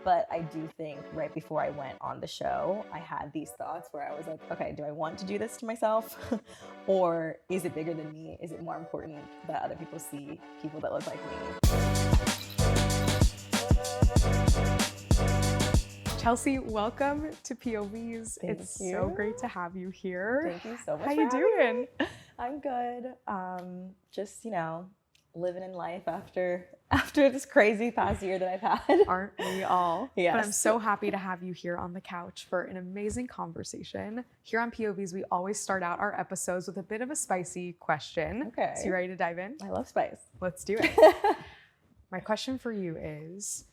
But I do think right before I went on the show, I had these thoughts where I was like, okay, do I want to do this to myself? Or is it bigger than me? Is it more important that other people see people that look like me? Chelsea, welcome to POVz. Thank it's you. So great to have you here. Thank you so much. How for you doing? Me. I'm good. Just, living in life after this crazy past year that I've had. Aren't we all? Yes. But I'm so happy to have you here on the couch for an amazing conversation. Here on POVz, we always start out our episodes with a bit of a spicy question. Okay. So you ready to dive in? I love spice. Let's do it. My question for you is,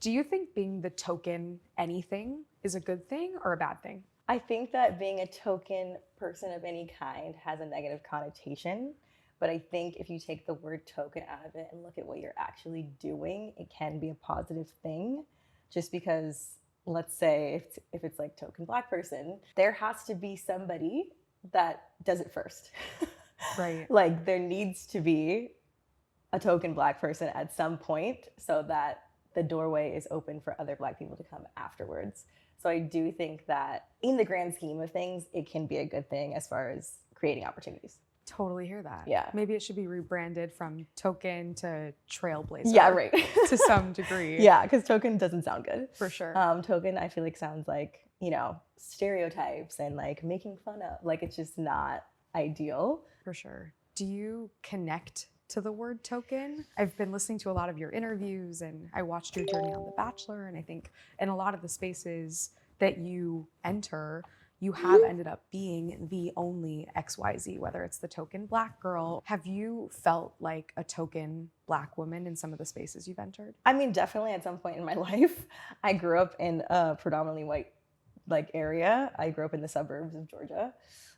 do you think being the token anything is a good thing or a bad thing? I think that being a token person of any kind has a negative connotation. But I think if you take the word token out of it and look at what you're actually doing, it can be a positive thing. Just because, let's say, if it's like token Black person, there has to be somebody that does it first. Right. Like there needs to be a token Black person at some point so that the doorway is open for other Black people to come afterwards. So I do think that in the grand scheme of things, it can be a good thing as far as creating opportunities. Totally hear that. Yeah. Maybe it should be rebranded from token to trailblazer. Yeah, right. To some degree. Yeah, because token doesn't sound good. For sure. Token, I feel like sounds like, stereotypes and like making fun of, like it's just not ideal. For sure. Do you connect to the word token? I've been listening to a lot of your interviews and I watched your journey on The Bachelor, and I think in a lot of the spaces that you enter, you have ended up being the only XYZ, whether it's the token Black girl. Have you felt like a token Black woman in some of the spaces you've entered? I mean, definitely at some point in my life. I grew up in a predominantly white area. I grew up in the suburbs of Georgia.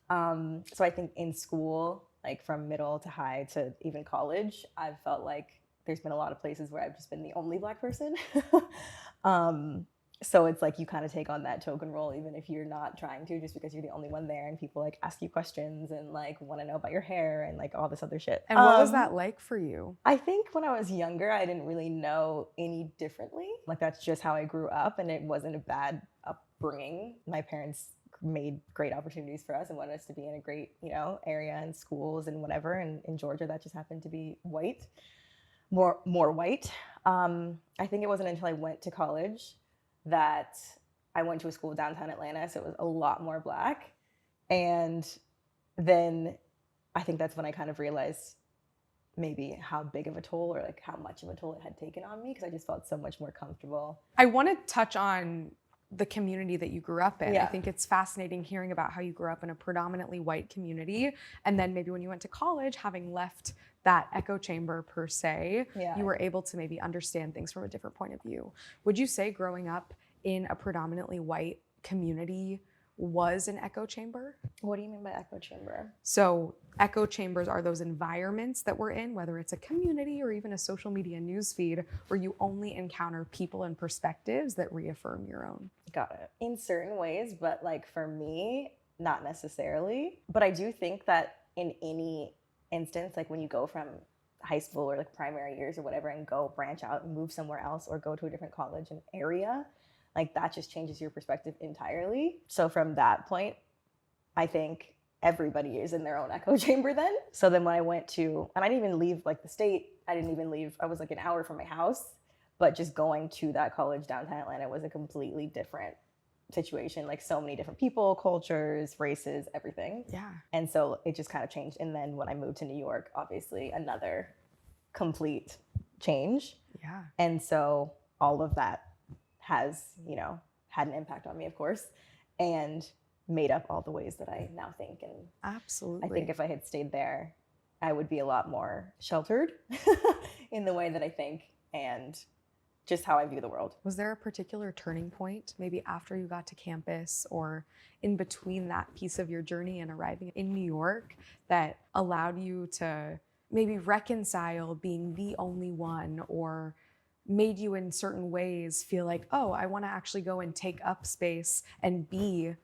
So I think in school, like from middle to high to even college, I've felt like there's been a lot of places where I've just been the only Black person. So it's like you kind of take on that token role, even if you're not trying to, just because you're the only one there and people like ask you questions and like want to know about your hair and like all this other shit. And what was that like for you? I think when I was younger, I didn't really know any differently. Like that's just how I grew up, and it wasn't a bad upbringing. My parents made great opportunities for us and wanted us to be in a great, area and schools and whatever. And in Georgia, that just happened to be white, more white. I think it wasn't until I went to college that I went to a school downtown Atlanta, so it was a lot more Black. And then I think that's when I kind of realized maybe how big of a toll or like how much of a toll it had taken on me, because I just felt so much more comfortable. I want to touch on the community that you grew up in. Yeah. I think it's fascinating hearing about how you grew up in a predominantly white community, and then maybe when you went to college, having left that echo chamber per se, you were able to maybe understand things from a different point of view. Would you say growing up in a predominantly white community was an echo chamber? What do you mean by echo chamber? So echo chambers are those environments that we're in, whether it's a community or even a social media newsfeed, where you only encounter people and perspectives that reaffirm your own. Got it. In certain ways, but like for me, not necessarily. But I do think that in any instance, like when you go from high school or like primary years or whatever and go branch out and move somewhere else or go to a different college and area, like that just changes your perspective entirely. So from that point, I think everybody is in their own echo chamber then. So then when I went to, and I didn't even leave like the state, I was like an hour from my house, but just going to that college downtown Atlanta was a completely different situation, like so many different people, cultures, races, everything. Yeah. And so it just kind of changed. And then when I moved to New York, obviously another complete change. Yeah. And so all of that has, had an impact on me, of course, and made up all the ways that I now think. And absolutely, I think if I had stayed there, I would be a lot more sheltered in the way that I think and just how I view the world. Was there a particular turning point, maybe after you got to campus or in between that piece of your journey and arriving in New York, that allowed you to maybe reconcile being the only one, or made you in certain ways feel like, oh, I want to actually go and take up space and be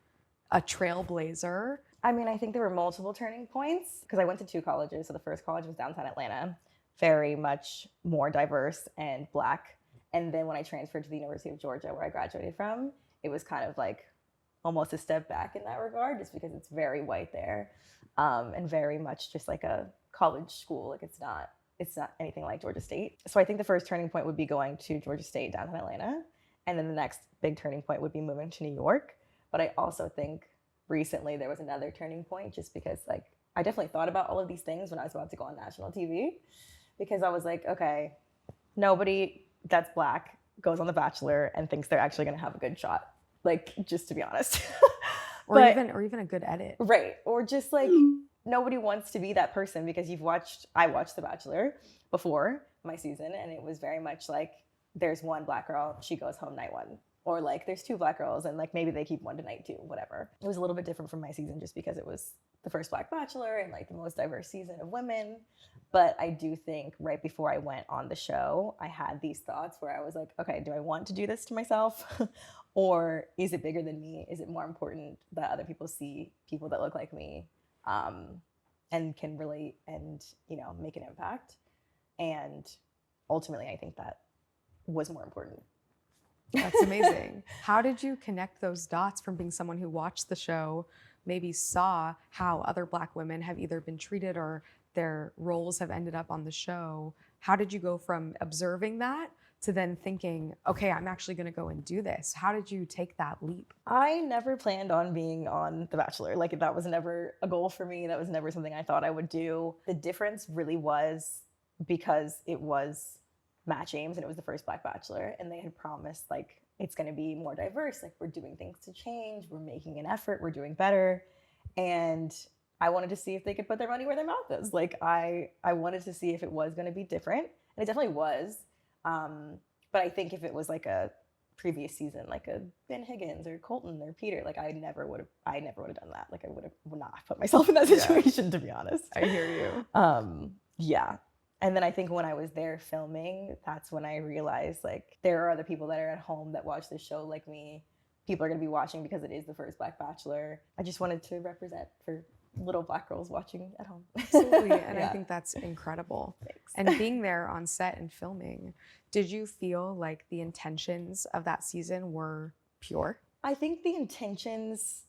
a trailblazer? I mean, I think there were multiple turning points because I went to two colleges. So the first college was downtown Atlanta, very much more diverse and Black. And then when I transferred to the University of Georgia, where I graduated from, it was kind of like almost a step back in that regard, just because it's very white there, and very much just like a college school. Like it's not anything like Georgia State. So I think the first turning point would be going to Georgia State downtown Atlanta. And then the next big turning point would be moving to New York. But I also think recently there was another turning point, just because like I definitely thought about all of these things when I was about to go on national TV, because I was like, okay, nobody that's Black goes on The Bachelor and thinks they're actually going to have a good shot. Like, just to be honest. Or even a good edit. Right. Or just like nobody wants to be that person, because I watched The Bachelor before my season, and it was very much like there's one Black girl, she goes home night one. Or like there's two Black girls and like maybe they keep one to night two, whatever. It was a little bit different from my season just because it was the first Black Bachelor and like the most diverse season of women. But I do think right before I went on the show, I had these thoughts where I was like, okay, do I want to do this to myself? Or is it bigger than me? Is it more important that other people see people that look like me, and can relate and, you know, make an impact? And ultimately, I think that was more important. That's amazing. How did you connect those dots from being someone who watched the show, maybe saw how other Black women have either been treated or their roles have ended up on the show? How did you go from observing that to then thinking, okay, I'm actually going to go and do this? How did you take that leap? I never planned on being on The Bachelor. Like, that was never a goal for me. That was never something I thought I would do. The difference really was because it was Matt James and it was the first Black Bachelor, and they had promised like it's going to be more diverse, like we're doing things to change, we're making an effort, we're doing better. And I wanted to see if they could put their money where their mouth is. Like I wanted to see if it was going to be different, and it definitely was. But I think if it was like a previous season, like a Ben Higgins or Colton or Peter, like I never would have done that. Like I would not put myself in that situation, to be honest. I hear you. Yeah. And then I think when I was there filming, that's when I realized like there are other people that are at home that watch this show like me. People are going to be watching because it is the first Black Bachelor. I just wanted to represent for little Black girls watching at home. Absolutely. And Yeah. I think that's incredible. Thanks. And being there on set and filming, did you feel like the intentions of that season were pure? I think the intentions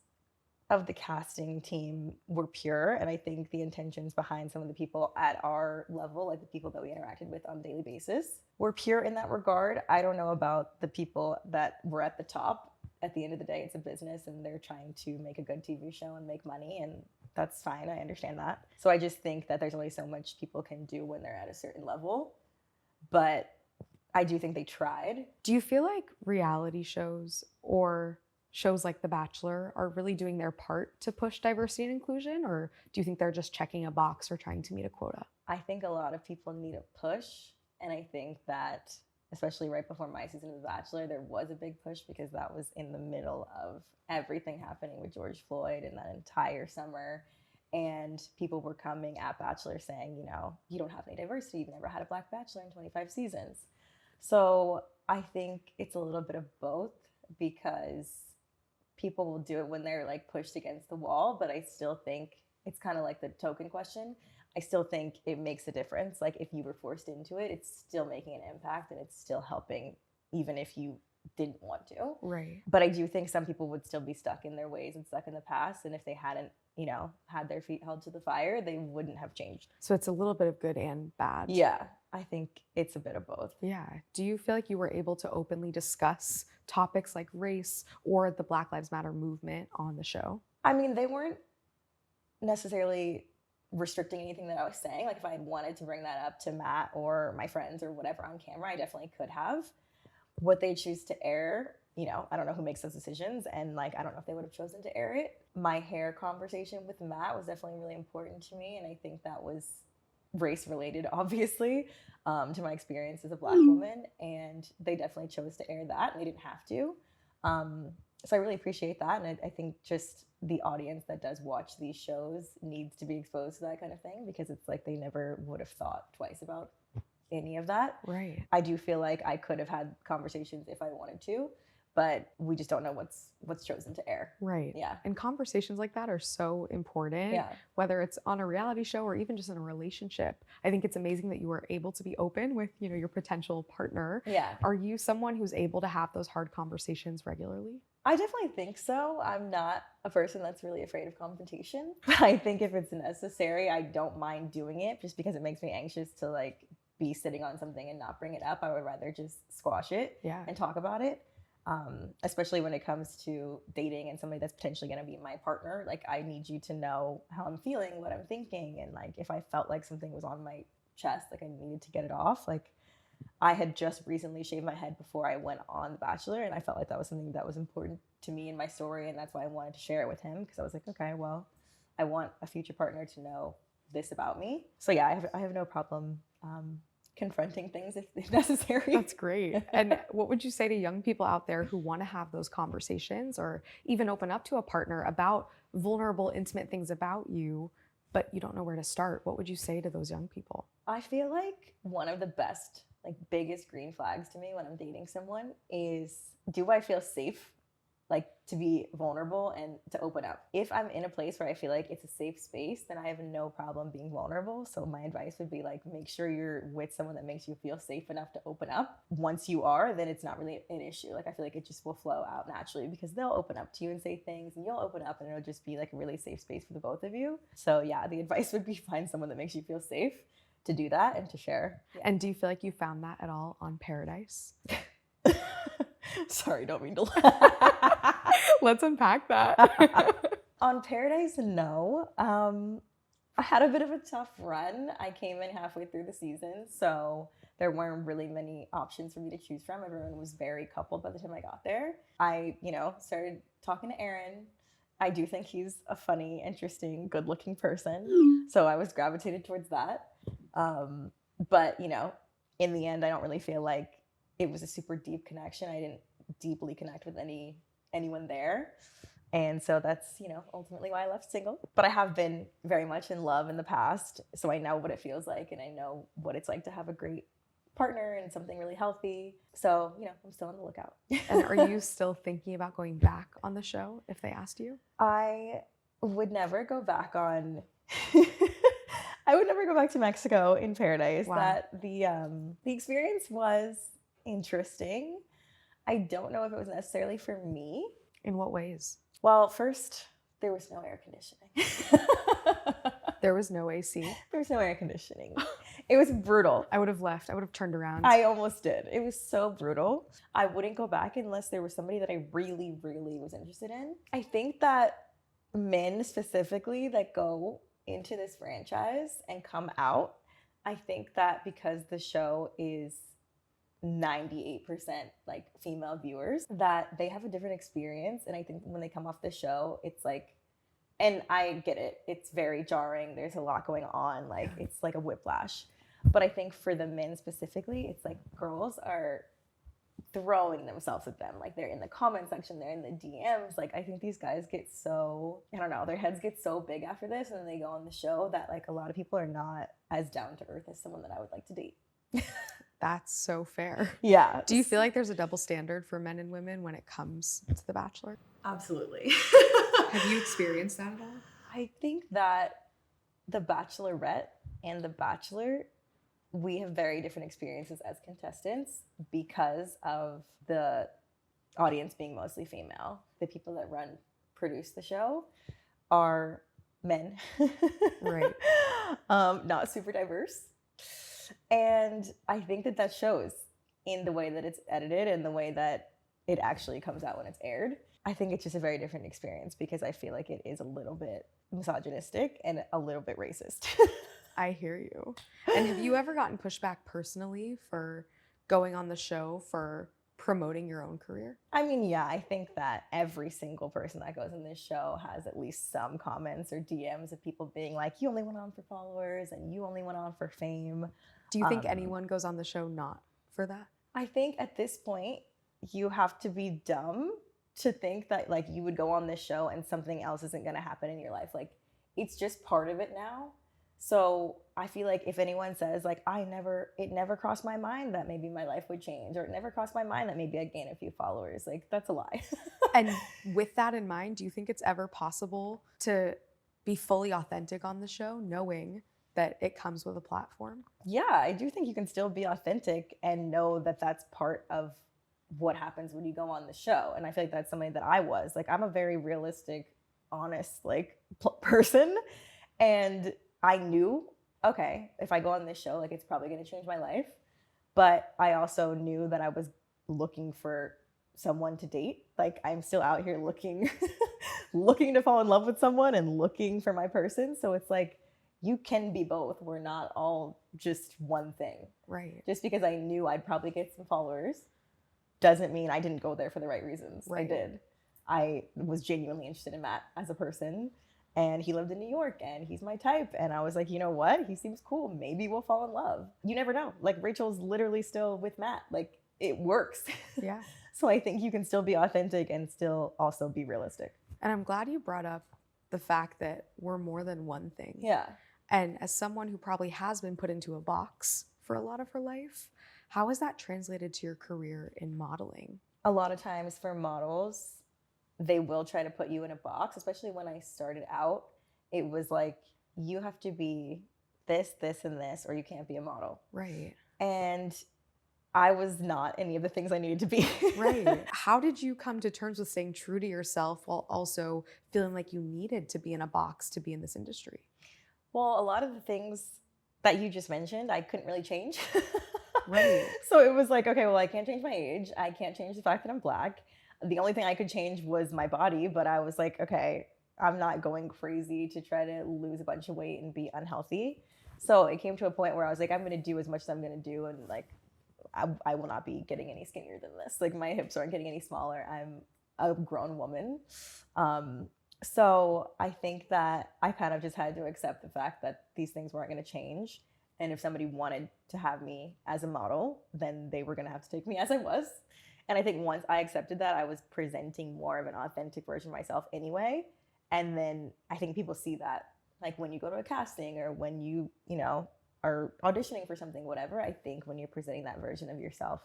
of the casting team were pure, and I think the intentions behind some of the people at our level, like the people that we interacted with on a daily basis, were pure in that regard. I don't know about the people that were at the top. At the end of the day, it's a business and they're trying to make a good TV show and make money, and that's fine. I understand that. So I just think that there's only so much people can do when they're at a certain level. But I do think they tried. Do you feel like reality shows or shows like The Bachelor are really doing their part to push diversity and inclusion, or do you think they're just checking a box or trying to meet a quota? I think a lot of people need a push, and I think that especially right before my season of The Bachelor, there was a big push because that was in the middle of everything happening with George Floyd in that entire summer. And people were coming at Bachelor saying, you know, you don't have any diversity. You've never had a Black Bachelor in 25 seasons. So I think it's a little bit of both, because people will do it when they're like pushed against the wall. But I still think it's kind of like the token question. I still think it makes a difference. Like if you were forced into it, it's still making an impact and it's still helping, even if you didn't want to. Right. But I do think some people would still be stuck in their ways and stuck in the past. And if they hadn't, you know, had their feet held to the fire, they wouldn't have changed. So it's a little bit of good and bad. Yeah, I think it's a bit of both. Yeah. Do you feel like you were able to openly discuss topics like race or the Black Lives Matter movement on the show? I mean, they weren't necessarily restricting anything that I was saying. Like if I had wanted to bring that up to Matt or my friends or whatever on camera, I definitely could have. What they choose to air, you know, I don't know who makes those decisions, and like I don't know if they would have chosen to air it. My hair conversation with Matt was definitely really important to me, and I think that was race related, obviously, to my experience as a Black woman, and they definitely chose to air that, and they didn't have to. So I really appreciate that, and I think just the audience that does watch these shows needs to be exposed to that kind of thing, because it's like they never would have thought twice about any of that. Right. I do feel like I could have had conversations if I wanted to, but we just don't know what's chosen to air. Right. Yeah. And conversations like that are so important, Yeah. whether it's on a reality show or even just in a relationship. I think it's amazing that you were able to be open with, your potential partner. Yeah. Are you someone who's able to have those hard conversations regularly? I definitely think so. I'm not a person that's really afraid of confrontation. But I think if it's necessary, I don't mind doing it just because it makes me anxious to like be sitting on something and not bring it up. I would rather just squash it and talk about it. Especially when it comes to dating and somebody that's potentially going to be my partner. Like, I need you to know how I'm feeling, what I'm thinking. And like, if I felt like something was on my chest, like I needed to get it off. Like, I had just recently shaved my head before I went on The Bachelor, and I felt like that was something that was important to me in my story, and that's why I wanted to share it with him, because I was like, okay, well, I want a future partner to know this about me. So yeah, I have no problem confronting things if necessary. That's great. And what would you say to young people out there who want to have those conversations or even open up to a partner about vulnerable, intimate things about you, but you don't know where to start? What would you say to those young people? I feel like one of the best, like biggest green flags to me when I'm dating someone is, do I feel safe, like to be vulnerable and to open up? If I'm in a place where I feel like it's a safe space, then I have no problem being vulnerable. So my advice would be like, make sure you're with someone that makes you feel safe enough to open up. Once you are, then it's not really an issue. Like, I feel like it just will flow out naturally because they'll open up to you and say things, and you'll open up, and it'll just be like a really safe space for the both of you. So yeah, the advice would be find someone that makes you feel safe to do that and to share. Yeah. And do you feel like you found that at all on Paradise? Sorry, don't mean to laugh. Let's unpack that. On Paradise, no. I had a bit of a tough run. I came in halfway through the season, so there weren't really many options for me to choose from. Everyone was very coupled by the time I got there. I, started talking to Aaron. I do think he's a funny, interesting, good-looking person, so I was gravitated towards that. But, in the end, I don't really feel like it was a super deep connection. I didn't deeply connect with anyone there. And so that's, ultimately why I left single. But I have been very much in love in the past, so I know what it feels like, and I know what it's like to have a great partner and something really healthy. So, I'm still on the lookout. And are you still thinking about going back on the show if they asked you? I would never go back on... I would never go back to Mexico in Paradise. Wow. That the experience was interesting. I don't know if it was necessarily for me. In what ways? Well, first, there was no air conditioning. There was no AC. There was no air conditioning. It was brutal. I would have left. I would have turned around. I almost did. It was so brutal. I wouldn't go back unless there was somebody that I really, really was interested in. I think that men specifically that go into this franchise and come out, I think that because the show is 98% like female viewers, that they have a different experience. And I think when they come off the show, it's like, and I get it, it's very jarring, there's a lot going on, like it's like a whiplash. But I think for the men specifically, it's like girls are throwing themselves at them. Like, they're in the comment section, they're in the DMs. Like, I think these guys get so, I don't know, their heads get so big after this, and then they go on the show that like a lot of people are not as down to earth as someone that I would like to date. That's so fair. Yeah. Do you feel like there's a double standard for men and women when it comes to The Bachelor? Absolutely. Have you experienced that at all? I think that The Bachelorette and The Bachelor, we have very different experiences as contestants because of the audience being mostly female. The people that produce the show are men. Right. Not super diverse. And I think that shows in the way that it's edited and the way that it actually comes out when it's aired. I think it's just a very different experience because I feel like it is a little bit misogynistic and a little bit racist. I hear you. And have you ever gotten pushback personally for going on the show for promoting your own career? I mean, yeah, I think that every single person that goes in this show has at least some comments or DMs of people being like, you only went on for followers and you only went on for fame. Do you think anyone goes on the show not for that? I think at this point, you have to be dumb to think that like you would go on this show and something else isn't going to happen in your life. Like, it's just part of it now. So I feel like if anyone says like, it never crossed my mind that maybe my life would change, or it never crossed my mind that maybe I'd gain a few followers, like that's a lie. And with that in mind, do you think it's ever possible to be fully authentic on the show, knowing that it comes with a platform? Yeah, I do think you can still be authentic and know that that's part of what happens when you go on the show. And I feel like that's something that I was. Like, I'm a very realistic, honest, like, person. And I knew, okay, if I go on this show, like, it's probably going to change my life. But I also knew that I was looking for someone to date. Like, I'm still out here looking looking to fall in love with someone and looking for my person. So it's like, you can be both. We're not all just one thing. Right. Just because I knew I'd probably get some followers doesn't mean I didn't go there for the right reasons. Right. I did. I was genuinely interested in Matt as a person, and he lived in New York, and he's my type. And I was like, you know what? He seems cool. Maybe we'll fall in love. You never know. Like, Rachel's literally still with Matt. Like, it works. Yeah. So I think you can still be authentic and still also be realistic. And I'm glad you brought up the fact that we're more than one thing. Yeah. And as someone who probably has been put into a box for a lot of her life, how has that translated to your career in modeling? A lot of times for models, they will try to put you in a box, especially when I started out. It was like, you have to be this, this, and this, or you can't be a model. Right. And I was not any of the things I needed to be. Right. How did you come to terms with staying true to yourself while also feeling like you needed to be in a box to be in this industry? Well, a lot of the things that you just mentioned, I couldn't really change. Right. So it was like, okay, well, I can't change my age. I can't change the fact that I'm Black. The only thing I could change was my body, but I was like, okay, I'm not going crazy to try to lose a bunch of weight and be unhealthy. So it came to a point where I was like, I'm going to do as much as I'm going to do. And like, I will not be getting any skinnier than this. Like, my hips aren't getting any smaller. I'm a grown woman. So I think that I kind of just had to accept the fact that these things weren't going to change. And if somebody wanted to have me as a model, then they were going to have to take me as I was. And I think once I accepted that, I was presenting more of an authentic version of myself anyway. And then I think people see that, like, when you go to a casting or when you know, are auditioning for something, whatever. I think when you're presenting that version of yourself,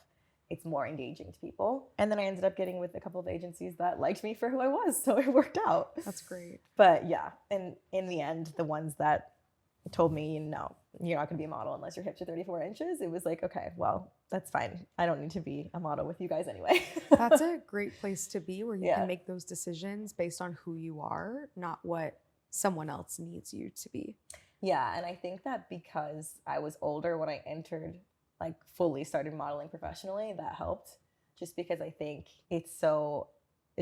it's more engaging to people. And then I ended up getting with a couple of agencies that liked me for who I was. So it worked out. That's great. But yeah, and in the end, the ones that told me, no, you're not going to be a model unless your hips are 34 inches, it was like, okay, well, that's fine. I don't need to be a model with you guys anyway. That's a great place to be, where you Yeah. can make those decisions based on who you are, not what someone else needs you to be. Yeah, and I think that because I was older when I entered, like, fully started modeling professionally, that helped. Just because I think it's so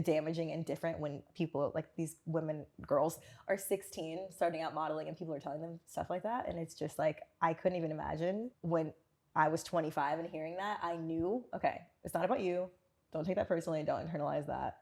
damaging and different when people, like, these women, girls, are 16 starting out modeling and people are telling them stuff like that. And it's just like, I couldn't even imagine when I was 25 and hearing that. I knew, okay, it's not about you. Don't take that personally. Don't internalize that.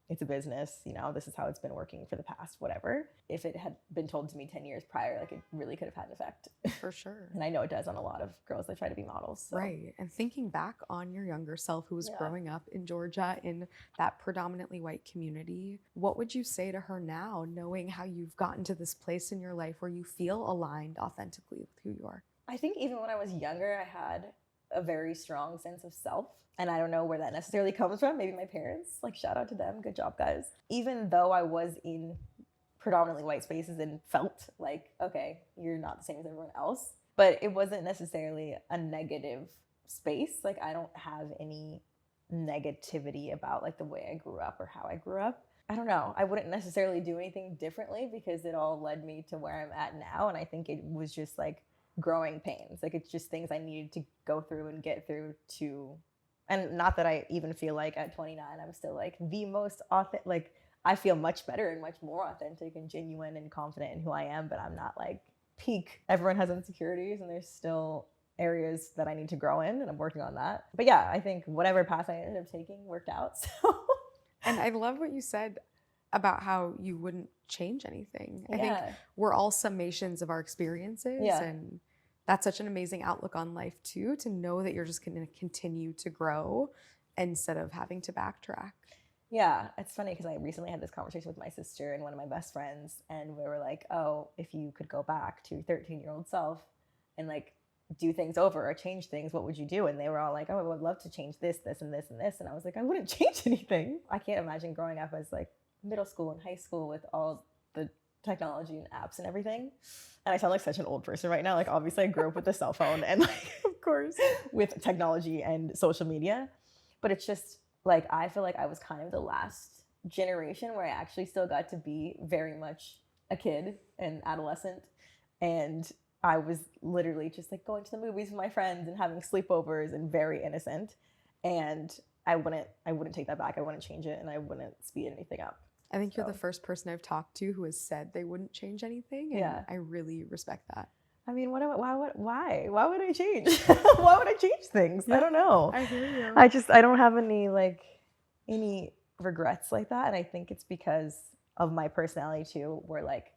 It's a business, you know, this is how it's been working for the past, whatever. If it had been told to me 10 years prior, like, it really could have had an effect. For sure. And I know it does on a lot of girls that try to be models. So. Right. And thinking back on your younger self who was growing up in Georgia in that predominantly white community, what would you say to her now, knowing how you've gotten to this place in your life where you feel aligned authentically with who you are? I think even when I was younger, I had a very strong sense of self. And I don't know where that necessarily comes from. Maybe my parents, like, shout out to them. Good job, guys. Even though I was in predominantly white spaces and felt like, okay, you're not the same as everyone else. But it wasn't necessarily a negative space. Like, I don't have any negativity about, like, the way I grew up or how I grew up. I don't know. I wouldn't necessarily do anything differently because it all led me to where I'm at now. And I think it was just, like, growing pains. Like, it's just things I needed to go through and get through to... And not that I even feel like at 29, I'm still, like, the most authentic. Like, I feel much better and much more authentic and genuine and confident in who I am, but I'm not, like, peak. Everyone has insecurities and there's still areas that I need to grow in, and I'm working on that. But yeah, I think whatever path I ended up taking worked out. So. And I love what you said about how you wouldn't change anything. I think Yeah. we're all summations of our experiences. Yeah. And that's such an amazing outlook on life too, to know that you're just going to continue to grow instead of having to backtrack. Yeah, it's funny because I recently had this conversation with my sister and one of my best friends, and we were like, oh, if you could go back to your 13-year-old self and like do things over or change things, what would you do? And they were all like, oh, I would love to change this, this, and this, and this. And I was like, I wouldn't change anything. I can't imagine growing up as like middle school and high school with all the technology and apps and everything. And I sound like such an old person right now. Like, obviously, I grew up with a cell phone and like, of course, with technology and social media. But it's just like, I feel like I was kind of the last generation where I actually still got to be very much a kid and adolescent. And I was literally just like going to the movies with my friends and having sleepovers and very innocent. And I wouldn't take that back. I wouldn't change it, and I wouldn't speed anything up. I think you're the first person I've talked to who has said they wouldn't change anything. And Yeah. I really respect that. I mean, why would I change? Why would I change things? Yeah, I don't know. I hear you. I don't have any regrets like that. And I think it's because of my personality too, where like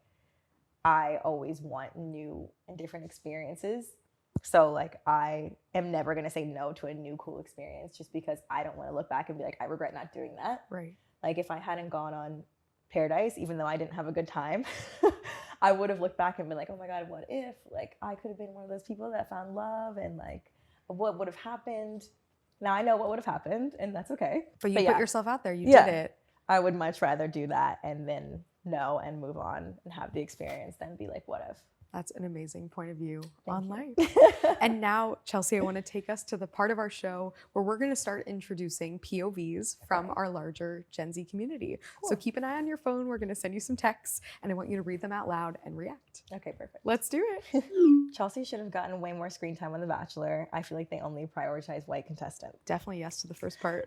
I always want new and different experiences. So like I am never going to say no to a new cool experience just because I don't want to look back and be like, I regret not doing that. Right. Like if I hadn't gone on Paradise, even though I didn't have a good time, I would have looked back and been like, oh my God, what if like I could have been one of those people that found love, and like what would have happened? Now I know what would have happened, and that's okay. But you put yourself out there. You Yeah. did it. I would much rather do that and then know and move on and have the experience than be like, what if? That's an amazing point of view Thank on you. life. And now, Chelsea, I want to take us to the part of our show where we're going to start introducing POVs from our larger Gen Z community. Cool. So keep an eye on your phone. We're going to send you some texts, and I want you to read them out loud and react. Okay, perfect. Let's do it. Chelsea should have gotten way more screen time on The Bachelor. I feel like they only prioritize white contestants. Definitely yes to the first part.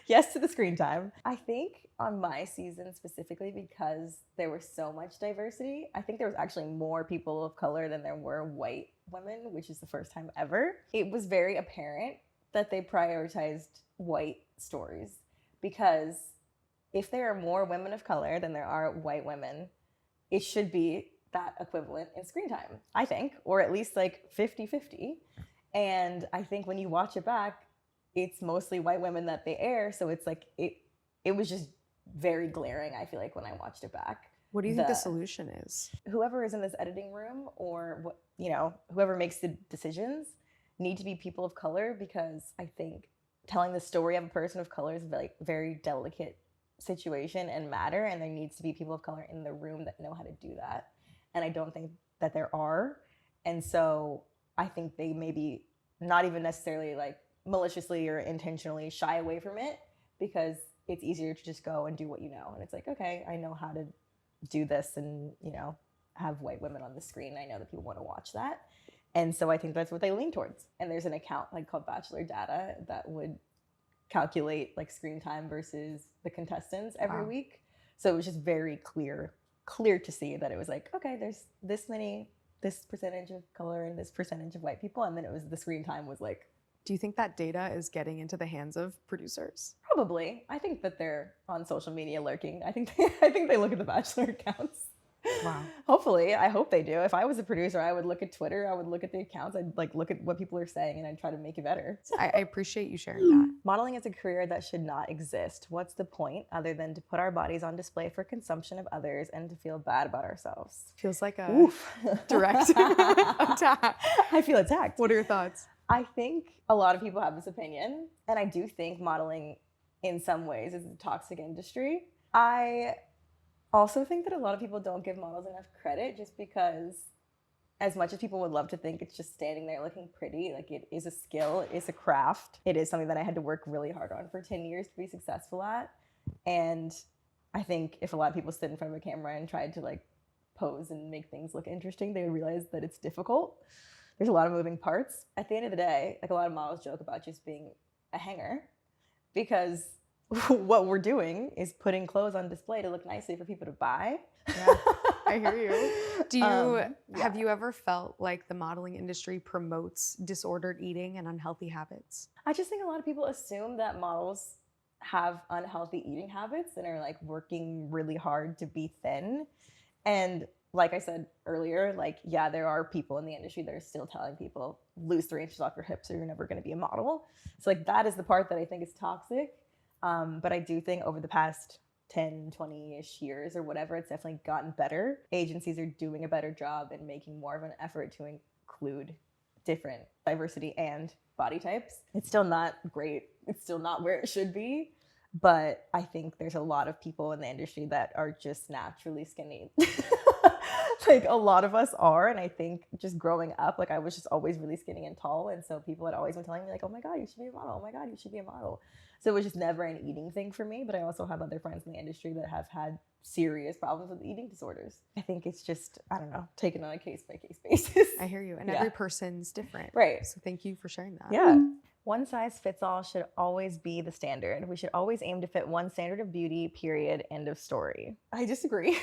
Yes to the screen time. I think on my season specifically, because there was so much diversity, I think there was actually more people of color than there were white women, which is the first time ever. It was very apparent that they prioritized white stories, because if there are more women of color than there are white women, it should be that equivalent in screen time, I think, or at least like 50-50. And I think when you watch it back, it's mostly white women that they air. So it's like, it was just very glaring, I feel like, when I watched it back. What do you think the solution is? Whoever is in this editing room, or whoever makes the decisions, need to be people of color, because I think telling the story of a person of color is like very delicate situation and matter, and there needs to be people of color in the room that know how to do that. And I don't think that there are. And so I think they maybe not even necessarily like maliciously or intentionally shy away from it, because it's easier to just go and do what you know. And it's like, okay, I know how to do this and, have white women on the screen. I know that people want to watch that. And so I think that's what they lean towards. And there's an account like called Bachelor Data that would calculate like screen time versus the contestants every week. So it was just very clear to see that it was like, okay, there's this percentage of color and this percentage of white people. And then it was the screen time was like. Do you think that data is getting into the hands of producers? Probably. I think that they're on social media lurking. I think they look at the Bachelor accounts. Wow. Hopefully. I hope they do. If I was a producer, I would look at Twitter. I would look at the accounts. I'd like look at what people are saying, and I'd try to make it better. I appreciate you sharing that. Modeling is a career that should not exist. What's the point other than to put our bodies on display for consumption of others and to feel bad about ourselves? Feels like a Oof. direct attack. I feel attacked. What are your thoughts? I think a lot of people have this opinion, and I do think modeling in some ways is a toxic industry. I also think that a lot of people don't give models enough credit, just because as much as people would love to think it's just standing there looking pretty, like it is a skill, it is a craft. It is something that I had to work really hard on for 10 years to be successful at. And I think if a lot of people stood in front of a camera and tried to like pose and make things look interesting, they would realize that it's difficult. There's a lot of moving parts. At the end of the day, like a lot of models joke about just being a hanger, because what we're doing is putting clothes on display to look nicely for people to buy. Yeah, I hear you. Do you have you ever felt like the modeling industry promotes disordered eating and unhealthy habits? I just think a lot of people assume that models have unhealthy eating habits and are like working really hard to be thin. And like I said earlier, like, yeah, there are people in the industry that are still telling people lose 3 inches off your hips or you're never going to be a model. So like that is the part that I think is toxic. But I do think over the past 10, 20-ish years or whatever, it's definitely gotten better. Agencies are doing a better job and making more of an effort to include different diversity and body types. It's still not great. It's still not where it should be. But I think there's a lot of people in the industry that are just naturally skinny. Like a lot of us are. And I think just growing up, like I was just always really skinny and tall. And so people had always been telling me like, oh my God, you should be a model. Oh my God, you should be a model. So it was just never an eating thing for me. But I also have other friends in the industry that have had serious problems with eating disorders. I think it's just, I don't know, taken on a case by case basis. I hear you. And every person's different. Right. So thank you for sharing that. Yeah. One size fits all should always be the standard. We should always aim to fit one standard of beauty, period, end of story. I disagree.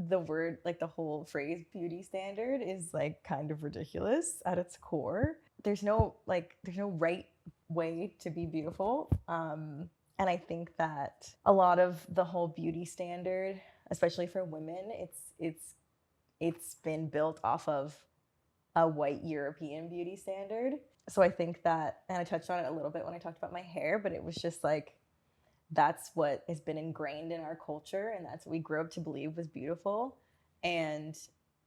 The word, like the whole phrase beauty standard is like kind of ridiculous at its core. There's no right way to be beautiful. And I think that a lot of the whole beauty standard, especially for women, it's been built off of a white European beauty standard. So I think that, and I touched on it a little bit when I talked about my hair, but it was just like, that's what has been ingrained in our culture, and that's what we grew up to believe was beautiful. And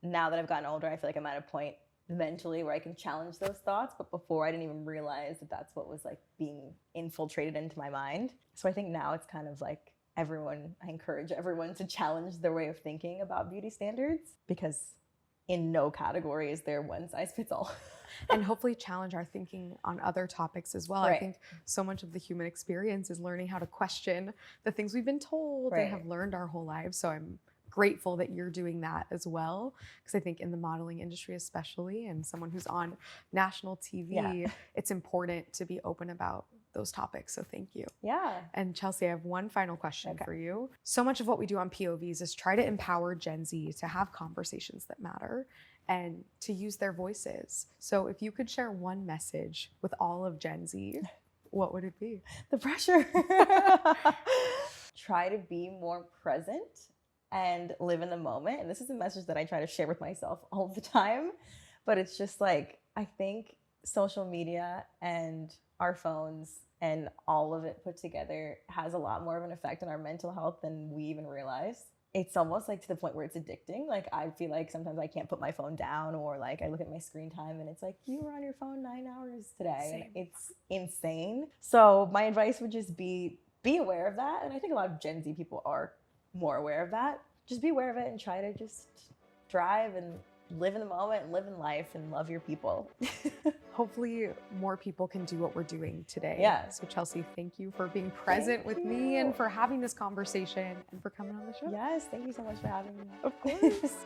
now that I've gotten older, I feel like I'm at a point mentally where I can challenge those thoughts, but before I didn't even realize that that's what was like being infiltrated into my mind. So I think now it's kind of like I encourage everyone to challenge their way of thinking about beauty standards, because in no category is there one size fits all. And hopefully challenge our thinking on other topics as well. Right. I think so much of the human experience is learning how to question the things we've been told and have learned our whole lives. So I'm grateful that you're doing that as well, because I think in the modeling industry especially, and someone who's on national TV, it's important to be open about those topics. So thank you. Yeah. And Chelsea, I have one final question for you. So much of what we do on POVz is try to empower Gen Z to have conversations that matter and to use their voices. So if you could share one message with all of Gen Z, what would it be? The pressure. Try to be more present and live in the moment. And this is a message that I try to share with myself all the time. But it's just like, I think social media and our phones and all of it put together has a lot more of an effect on our mental health than we even realize. It's almost like to the point where it's addicting. Like I feel like sometimes I can't put my phone down, or like I look at my screen time and it's like, you were on your phone 9 hours today. Same. It's insane. So my advice would just be aware of that. And I think a lot of Gen Z people are more aware of that. Just be aware of it and try to just drive and live in the moment and live in life and love your people. Hopefully more people can do what we're doing today. Yeah. So Chelsea, thank you for being present with me and for having this conversation and for coming on the show. Yes, thank you so much for having me. Of course.